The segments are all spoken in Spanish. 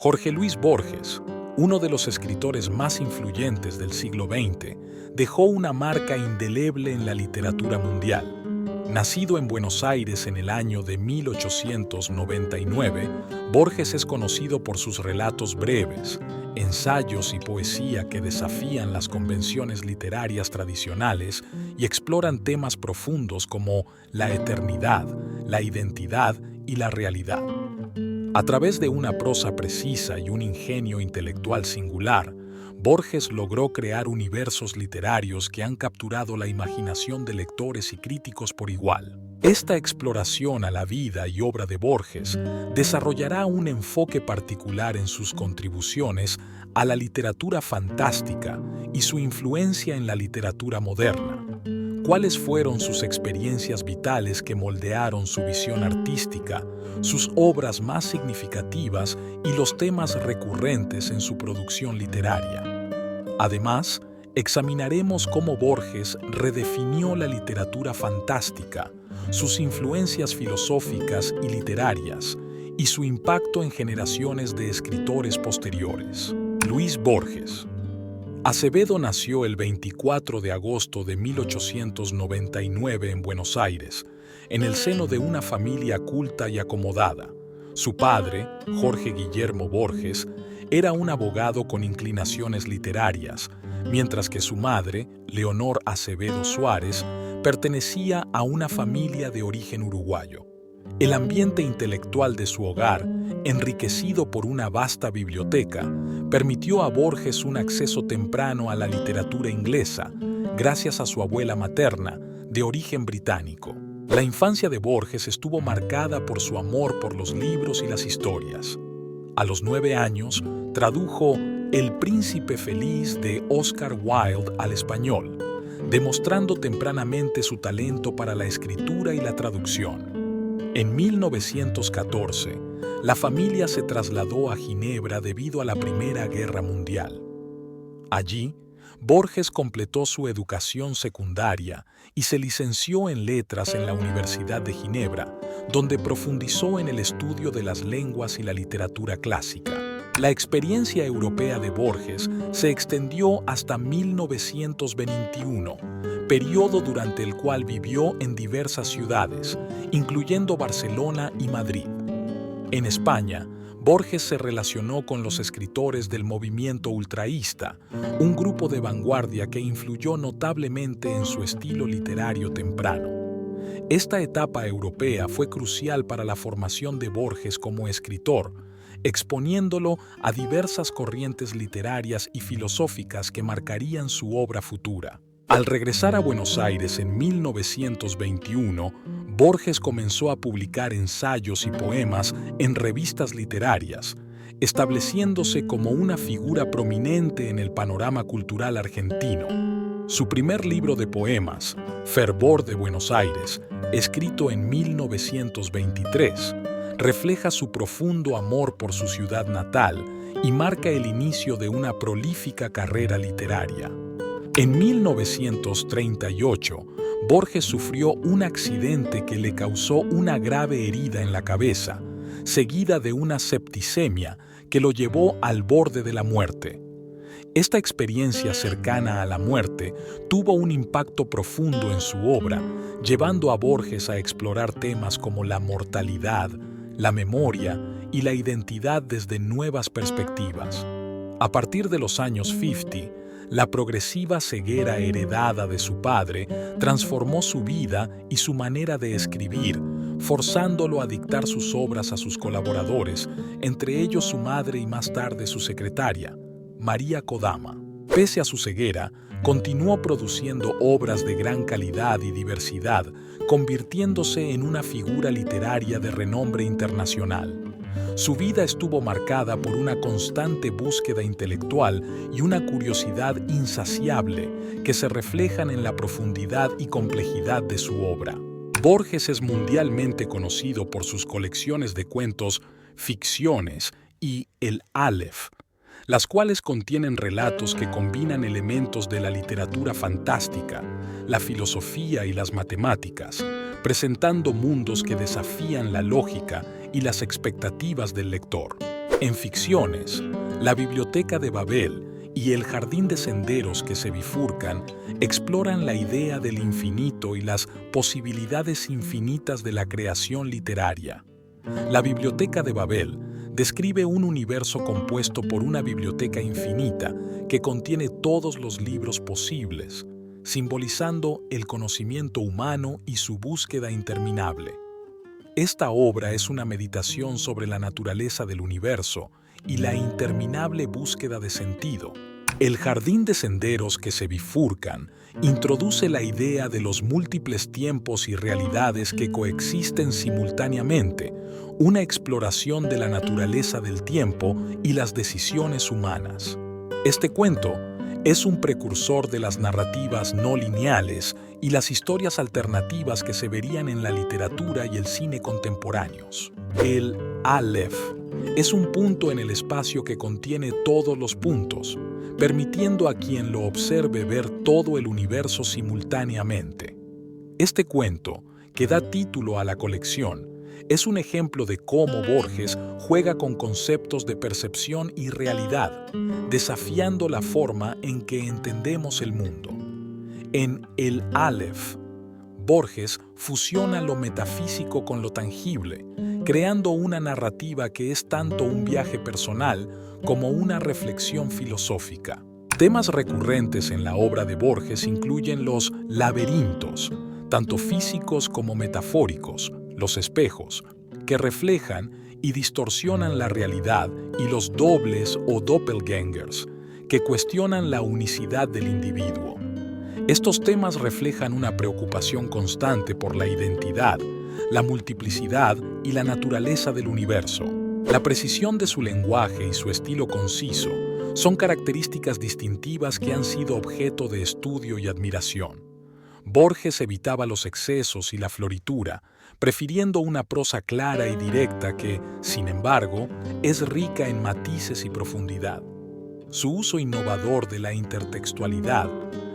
Jorge Luis Borges, uno de los escritores más influyentes del siglo XX, dejó una marca indeleble en la literatura mundial. Nacido en Buenos Aires en el año de 1899, Borges es conocido por sus relatos breves, ensayos y poesía que desafían las convenciones literarias tradicionales y exploran temas profundos como la eternidad, la identidad y la realidad. A través de una prosa precisa y un ingenio intelectual singular, Borges logró crear universos literarios que han capturado la imaginación de lectores y críticos por igual. Esta exploración a la vida y obra de Borges desarrollará un enfoque particular en sus contribuciones a la literatura fantástica y su influencia en la literatura moderna. ¿Cuáles fueron sus experiencias vitales que moldearon su visión artística, sus obras más significativas y los temas recurrentes en su producción literaria? Además, examinaremos cómo Borges redefinió la literatura fantástica, sus influencias filosóficas y literarias, y su impacto en generaciones de escritores posteriores. Luis Borges. Acevedo nació el 24 de agosto de 1899 en Buenos Aires, en el seno de una familia culta y acomodada. Su padre, Jorge Guillermo Borges, era un abogado con inclinaciones literarias, mientras que su madre, Leonor Acevedo Suárez, pertenecía a una familia de origen uruguayo. El ambiente intelectual de su hogar, enriquecido por una vasta biblioteca, permitió a Borges un acceso temprano a la literatura inglesa, gracias a su abuela materna, de origen británico. La infancia de Borges estuvo marcada por su amor por los libros y las historias. A los 9 años, tradujo El Príncipe Feliz de Oscar Wilde al español, demostrando tempranamente su talento para la escritura y la traducción. En 1914, la familia se trasladó a Ginebra debido a la Primera Guerra Mundial. Allí, Borges completó su educación secundaria y se licenció en Letras en la Universidad de Ginebra, donde profundizó en el estudio de las lenguas y la literatura clásica. La experiencia europea de Borges se extendió hasta 1921, periodo durante el cual vivió en diversas ciudades, incluyendo Barcelona y Madrid. En España, Borges se relacionó con los escritores del movimiento ultraísta, un grupo de vanguardia que influyó notablemente en su estilo literario temprano. Esta etapa europea fue crucial para la formación de Borges como escritor, exponiéndolo a diversas corrientes literarias y filosóficas que marcarían su obra futura. Al regresar a Buenos Aires en 1921, Borges comenzó a publicar ensayos y poemas en revistas literarias, estableciéndose como una figura prominente en el panorama cultural argentino. Su primer libro de poemas, Fervor de Buenos Aires, escrito en 1923, refleja su profundo amor por su ciudad natal y marca el inicio de una prolífica carrera literaria. En 1938, Borges sufrió un accidente que le causó una grave herida en la cabeza, seguida de una septicemia que lo llevó al borde de la muerte. Esta experiencia cercana a la muerte tuvo un impacto profundo en su obra, llevando a Borges a explorar temas como la mortalidad, la memoria y la identidad desde nuevas perspectivas. A partir de los años 50, la progresiva ceguera heredada de su padre transformó su vida y su manera de escribir, forzándolo a dictar sus obras a sus colaboradores, entre ellos su madre y más tarde su secretaria, María Kodama. Pese a su ceguera, continuó produciendo obras de gran calidad y diversidad, convirtiéndose en una figura literaria de renombre internacional. Su vida estuvo marcada por una constante búsqueda intelectual y una curiosidad insaciable que se reflejan en la profundidad y complejidad de su obra. Borges es mundialmente conocido por sus colecciones de cuentos, ficciones y el Aleph, las cuales contienen relatos que combinan elementos de la literatura fantástica, la filosofía y las matemáticas, presentando mundos que desafían la lógica y las expectativas del lector. En ficciones, La Biblioteca de Babel y El Jardín de Senderos que se bifurcan exploran la idea del infinito y las posibilidades infinitas de la creación literaria. La Biblioteca de Babel describe un universo compuesto por una biblioteca infinita que contiene todos los libros posibles, simbolizando el conocimiento humano y su búsqueda interminable. Esta obra es una meditación sobre la naturaleza del universo y la interminable búsqueda de sentido. El Jardín de Senderos que se bifurcan introduce la idea de los múltiples tiempos y realidades que coexisten simultáneamente, una exploración de la naturaleza del tiempo y las decisiones humanas. Este cuento es un precursor de las narrativas no lineales y las historias alternativas que se verían en la literatura y el cine contemporáneos. El Aleph es un punto en el espacio que contiene todos los puntos, permitiendo a quien lo observe ver todo el universo simultáneamente. Este cuento, que da título a la colección, es un ejemplo de cómo Borges juega con conceptos de percepción y realidad, desafiando la forma en que entendemos el mundo. En El Aleph, Borges fusiona lo metafísico con lo tangible, creando una narrativa que es tanto un viaje personal como una reflexión filosófica. Temas recurrentes en la obra de Borges incluyen los laberintos, tanto físicos como metafóricos, los espejos, que reflejan y distorsionan la realidad, y los dobles o doppelgangers, que cuestionan la unicidad del individuo. Estos temas reflejan una preocupación constante por la identidad, la multiplicidad y la naturaleza del universo. La precisión de su lenguaje y su estilo conciso son características distintivas que han sido objeto de estudio y admiración. Borges evitaba los excesos y la floritura, prefiriendo una prosa clara y directa que, sin embargo, es rica en matices y profundidad. Su uso innovador de la intertextualidad,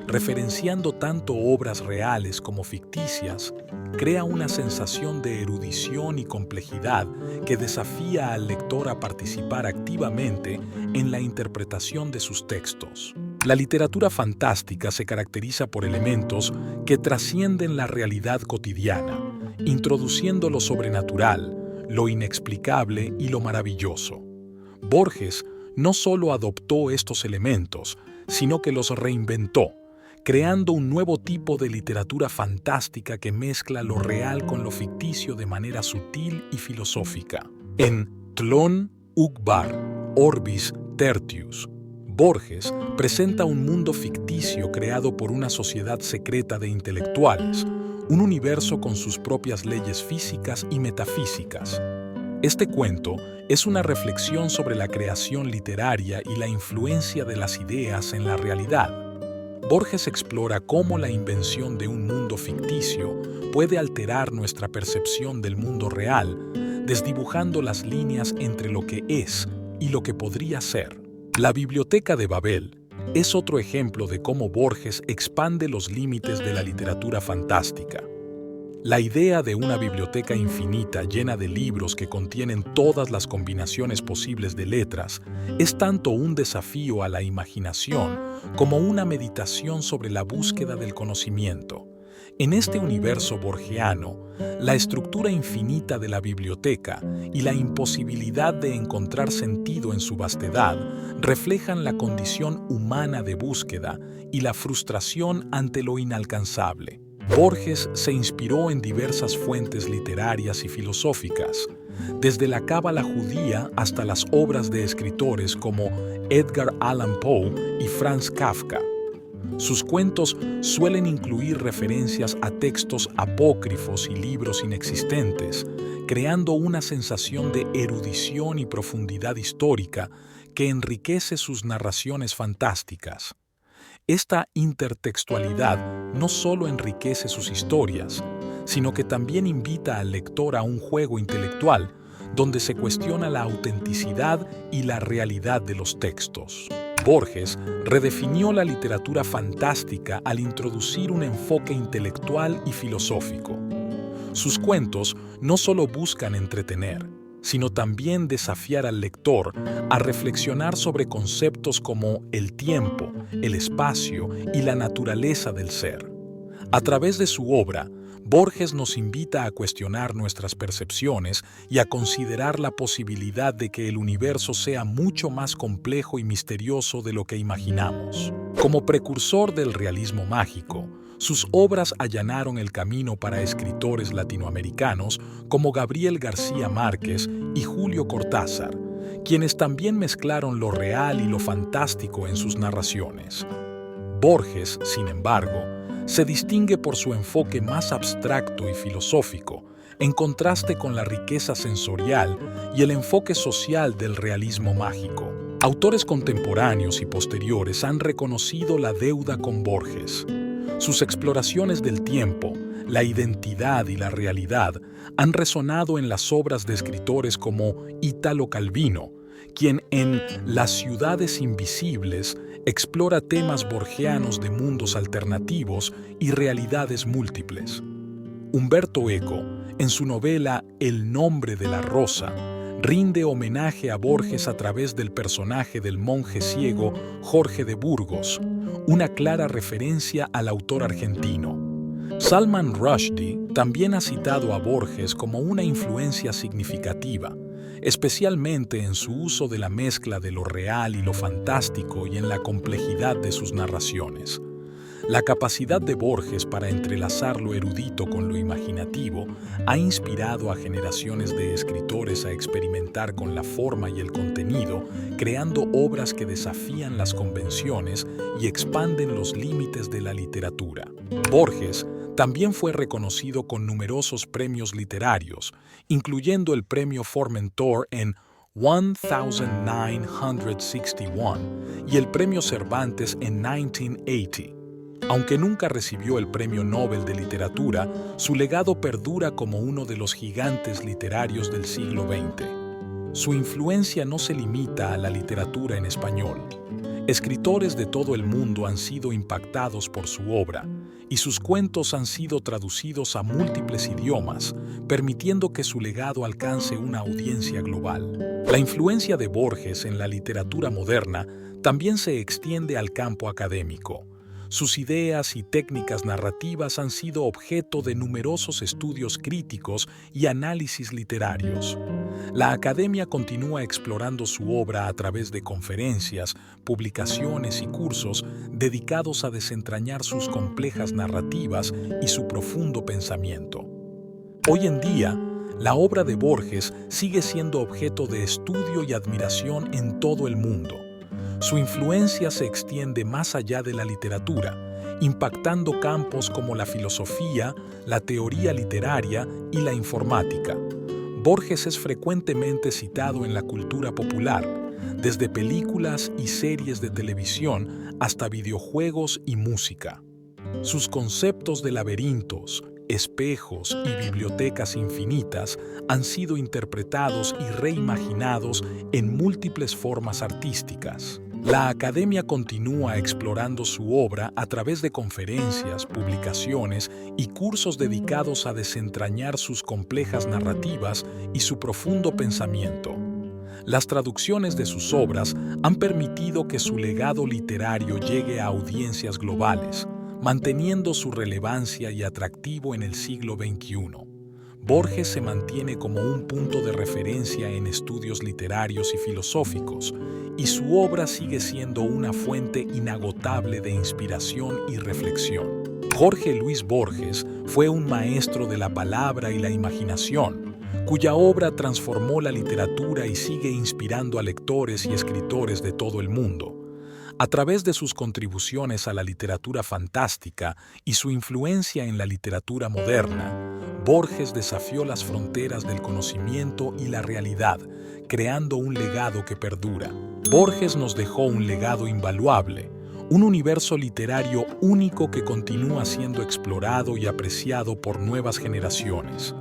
referenciando tanto obras reales como ficticias, crea una sensación de erudición y complejidad que desafía al lector a participar activamente en la interpretación de sus textos. La literatura fantástica se caracteriza por elementos que trascienden la realidad cotidiana, introduciendo lo sobrenatural, lo inexplicable y lo maravilloso. Borges no solo adoptó estos elementos, sino que los reinventó, creando un nuevo tipo de literatura fantástica que mezcla lo real con lo ficticio de manera sutil y filosófica. En Tlön Uqbar, Orbis Tertius, Borges presenta un mundo ficticio creado por una sociedad secreta de intelectuales, un universo con sus propias leyes físicas y metafísicas. Este cuento es una reflexión sobre la creación literaria y la influencia de las ideas en la realidad. Borges explora cómo la invención de un mundo ficticio puede alterar nuestra percepción del mundo real, desdibujando las líneas entre lo que es y lo que podría ser. La Biblioteca de Babel es otro ejemplo de cómo Borges expande los límites de la literatura fantástica. La idea de una biblioteca infinita llena de libros que contienen todas las combinaciones posibles de letras es tanto un desafío a la imaginación como una meditación sobre la búsqueda del conocimiento. En este universo borgiano, la estructura infinita de la biblioteca y la imposibilidad de encontrar sentido en su vastedad reflejan la condición humana de búsqueda y la frustración ante lo inalcanzable. Borges se inspiró en diversas fuentes literarias y filosóficas, desde la cábala judía hasta las obras de escritores como Edgar Allan Poe y Franz Kafka. Sus cuentos suelen incluir referencias a textos apócrifos y libros inexistentes, creando una sensación de erudición y profundidad histórica que enriquece sus narraciones fantásticas. Esta intertextualidad no solo enriquece sus historias, sino que también invita al lector a un juego intelectual donde se cuestiona la autenticidad y la realidad de los textos. Borges redefinió la literatura fantástica al introducir un enfoque intelectual y filosófico. Sus cuentos no solo buscan entretener, sino también desafiar al lector a reflexionar sobre conceptos como el tiempo, el espacio y la naturaleza del ser. A través de su obra, Borges nos invita a cuestionar nuestras percepciones y a considerar la posibilidad de que el universo sea mucho más complejo y misterioso de lo que imaginamos. Como precursor del realismo mágico, sus obras allanaron el camino para escritores latinoamericanos como Gabriel García Márquez y Julio Cortázar, quienes también mezclaron lo real y lo fantástico en sus narraciones. Borges, sin embargo, se distingue por su enfoque más abstracto y filosófico, en contraste con la riqueza sensorial y el enfoque social del realismo mágico. Autores contemporáneos y posteriores han reconocido la deuda con Borges. Sus exploraciones del tiempo, la identidad y la realidad han resonado en las obras de escritores como Italo Calvino, quien en Las ciudades invisibles explora temas borgianos de mundos alternativos y realidades múltiples. Humberto Eco, en su novela El nombre de la rosa, rinde homenaje a Borges a través del personaje del monje ciego Jorge de Burgos, una clara referencia al autor argentino. Salman Rushdie también ha citado a Borges como una influencia significativa, especialmente en su uso de la mezcla de lo real y lo fantástico y en la complejidad de sus narraciones. La capacidad de Borges para entrelazar lo erudito con lo imaginativo ha inspirado a generaciones de escritores a experimentar con la forma y el contenido, creando obras que desafían las convenciones y expanden los límites de la literatura. Borges también fue reconocido con numerosos premios literarios, incluyendo el Premio Formentor en 1961 y el Premio Cervantes en 1980. Aunque nunca recibió el Premio Nobel de Literatura, su legado perdura como uno de los gigantes literarios del siglo XX. Su influencia no se limita a la literatura en español. Escritores de todo el mundo han sido impactados por su obra, y sus cuentos han sido traducidos a múltiples idiomas, permitiendo que su legado alcance una audiencia global. La influencia de Borges en la literatura moderna también se extiende al campo académico. Sus ideas y técnicas narrativas han sido objeto de numerosos estudios críticos y análisis literarios. La academia continúa explorando su obra a través de conferencias, publicaciones y cursos dedicados a desentrañar sus complejas narrativas y su profundo pensamiento. Hoy en día, la obra de Borges sigue siendo objeto de estudio y admiración en todo el mundo. Su influencia se extiende más allá de la literatura, impactando campos como la filosofía, la teoría literaria y la informática. Borges es frecuentemente citado en la cultura popular, desde películas y series de televisión hasta videojuegos y música. Sus conceptos de laberintos, espejos y bibliotecas infinitas han sido interpretados y reimaginados en múltiples formas artísticas. La academia continúa explorando su obra a través de conferencias, publicaciones y cursos dedicados a desentrañar sus complejas narrativas y su profundo pensamiento. Las traducciones de sus obras han permitido que su legado literario llegue a audiencias globales, manteniendo su relevancia y atractivo en el siglo XXI. Borges se mantiene como un punto de referencia en estudios literarios y filosóficos, y su obra sigue siendo una fuente inagotable de inspiración y reflexión. Jorge Luis Borges fue un maestro de la palabra y la imaginación, cuya obra transformó la literatura y sigue inspirando a lectores y escritores de todo el mundo. A través de sus contribuciones a la literatura fantástica y su influencia en la literatura moderna, Borges desafió las fronteras del conocimiento y la realidad, creando un legado que perdura. Borges nos dejó un legado invaluable, un universo literario único que continúa siendo explorado y apreciado por nuevas generaciones.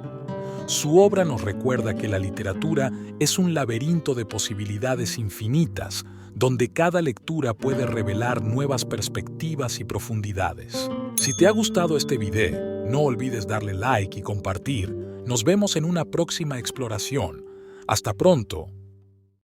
Su obra nos recuerda que la literatura es un laberinto de posibilidades infinitas, donde cada lectura puede revelar nuevas perspectivas y profundidades. Si te ha gustado este video, no olvides darle like y compartir. Nos vemos en una próxima exploración. Hasta pronto.